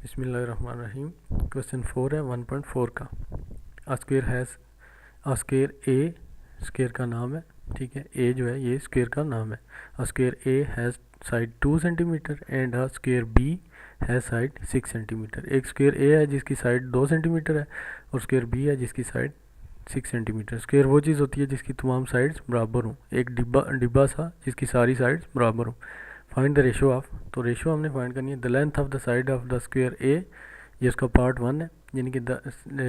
बिस्मिल्लाहिर्रहमानिर्रहीम। क्वेश्चन 4 है 1.4 का। Square has square A square का नाम है, ठीक है। ए जो है ये स्क्वेयर का नाम है। Square A has side 2 centimetre and square B has side 6 centimetre. एक स्क्वेयर ए है जिसकी साइड 2 सेंटीमीटर है और स्क्वेयर बी है जिसकी साइड 6 सेंटीमीटर। स्क्वेयर वो चीज़ होती है जिसकी तमाम साइड्स बराबर हों, एक डिब्बा सा जिसकी सारी साइड्स बराबर हों। फाइंड द रेशो ऑफ, तो रेशो हमने फाइंड करनी है। The length of the side of the square A, ये उसका पार्ट 1 है, यानी कि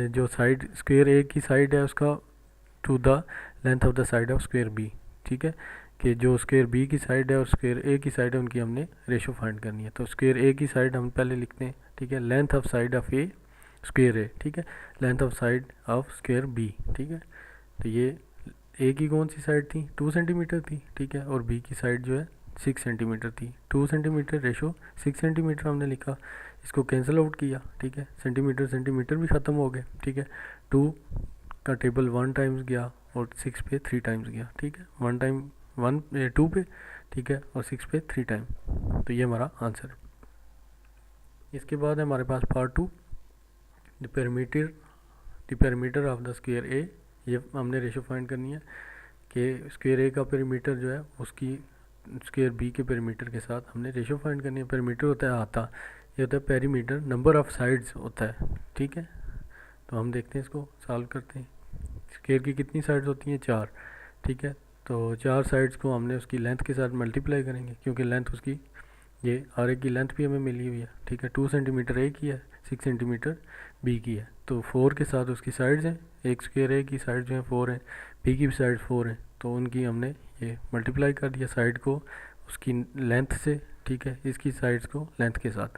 जो साइड स्क्वेयर ए की साइड है उसका to the length of the side of square B, ठीक है। कि जो स्क्वेयर बी की साइड है और स्क्वेयर ए की साइड है उनकी हमने रेशो फाइंड करनी है। तो स्क्वेयर ए की साइड हम पहले लिखते हैं, ठीक है। Length of side of A square A, ठीक है। Length of side of square B, ठीक है। तो ये ए की कौन सी साइड थी, 2 सेंटीमीटर थी, ठीक है। और बी की साइड जो है 6 सेंटीमीटर थी। 2 सेंटीमीटर रेशो 6 सेंटीमीटर हमने लिखा, इसको कैंसिल आउट किया, ठीक है। सेंटीमीटर सेंटीमीटर भी ख़त्म हो गए, ठीक है। 2 का टेबल 1 टाइम्स गया और 6 पे 3 टाइम्स गया, ठीक है। 1 टाइम 2 पे, ठीक है, और 6 पे 3 टाइम। तो ये हमारा आंसर। इसके बाद है हमारे पास part 2, the perimeter of the square A. ये हमने रेशो फाइंड करनी है कि स्क्वेयर ए का पेरीमीटर जो है उसकी स्क्वेयर बी के पेरीमीटर के साथ हमने रेशो फाइंड करनी है। पेरीमीटर होता है आता, ये होता है पेरीमीटर, नंबर ऑफ साइड्स होता है, ठीक है। तो हम देखते हैं, इसको सॉल्व करते हैं। स्क्वेयर की कितनी साइड्स होती हैं, 4, ठीक है। तो 4 साइड्स को हमने उसकी लेंथ के साथ मल्टीप्लाई करेंगे, क्योंकि लेंथ उसकी ये आर ए की लेंथ भी हमें मिली हुई है, ठीक है। 2 सेंटीमीटर ए की है, 6 सेंटीमीटर बी की है। तो 4 के साथ उसकी साइड्स हैं, एक स्क्वेयर ए की साइड जो है 4 है, बी की भी साइड 4 है, तो उनकी हमने ये मल्टीप्लाई कर दिया साइड को उसकी लेंथ से, ठीक है, इसकी साइड्स को लेंथ के साथ।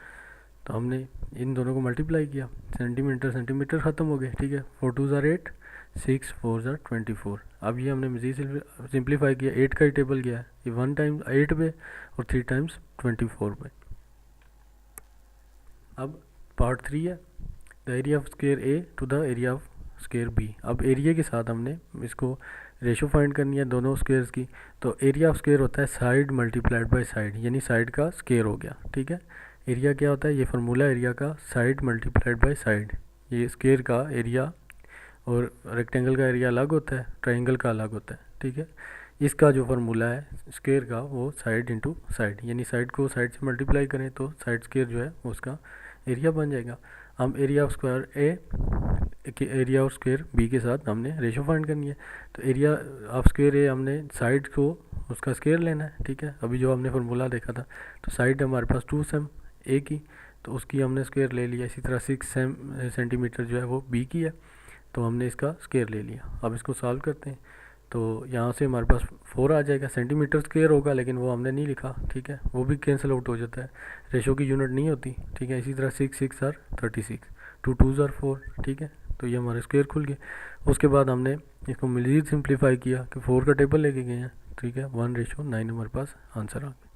तो हमने इन दोनों को मल्टीप्लाई किया, सेंटीमीटर सेंटीमीटर ख़त्म हो गए, ठीक है। 4 2 ज़ार 8, 6 4 ज़ार 24। अब ये हमने मज़ीद सिंप्लीफाई किया, 8 का ही टेबल गया है, ये 1 टाइम 8 पे और 3 टाइम्स 24 पे। अब पार्ट 3 है, the area of square A to the area of square B. अब एरिया के साथ हमने इसको रेशो फाइंड करनी है दोनों स्क्वेयर्स की। तो एरिया ऑफ स्क्वेयर होता है साइड मल्टीप्लाइड बाय साइड, यानी साइड का स्क्वेयर हो गया, ठीक है। एरिया क्या होता है, ये फार्मूला एरिया का, साइड मल्टीप्लाइड बाय साइड। ये स्क्वेयर का एरिया और रेक्टेंगल का एरिया अलग होता है, ट्राइंगल का अलग होता है, ठीक है। इसका जो फार्मूला है स्क्वेयर का वो साइड इंटू साइड, यानी साइड को साइड से मल्टीप्लाई करें तो साइड स्क्वेयर जो है उसका एरिया बन जाएगा। हम एरिया ऑफ स्क्वायर ए के एरिया ऑफ स्क्वेयर बी के साथ हमने रेशो फाइंड करनी है। तो एरिया ऑफ स्क्वेयर ए हमने साइड को उसका स्क्वेयर लेना है, ठीक है। अभी जो हमने फार्मूला देखा था, तो साइड हमारे पास 2 सेम ए की, तो उसकी हमने स्क्वेयर ले लिया। इसी तरह 6 सेंटीमीटर जो है वो बी की है, तो हमने इसका स्क्वेयर ले लिया। अब इसको सॉल्व करते हैं, तो यहाँ से हमारे पास 4 आ जाएगा। सेंटीमीटर स्क्वेयर होगा लेकिन वो हमने नहीं लिखा, ठीक है, वो भी कैंसिल आउट हो जाता है, रेशो की यूनिट नहीं होती, ठीक है। इसी तरह 6 6 ज़ार 36, 2 2 ज़ार 4, ठीक है। तो ये हमारे स्क्वेयर खुल गए। उसके बाद हमने इसको मज़ीद सिंप्लीफाई किया कि 4 का टेबल लेके गए हैं, ठीक है। 1:9 हमारे पास आंसर आ गया।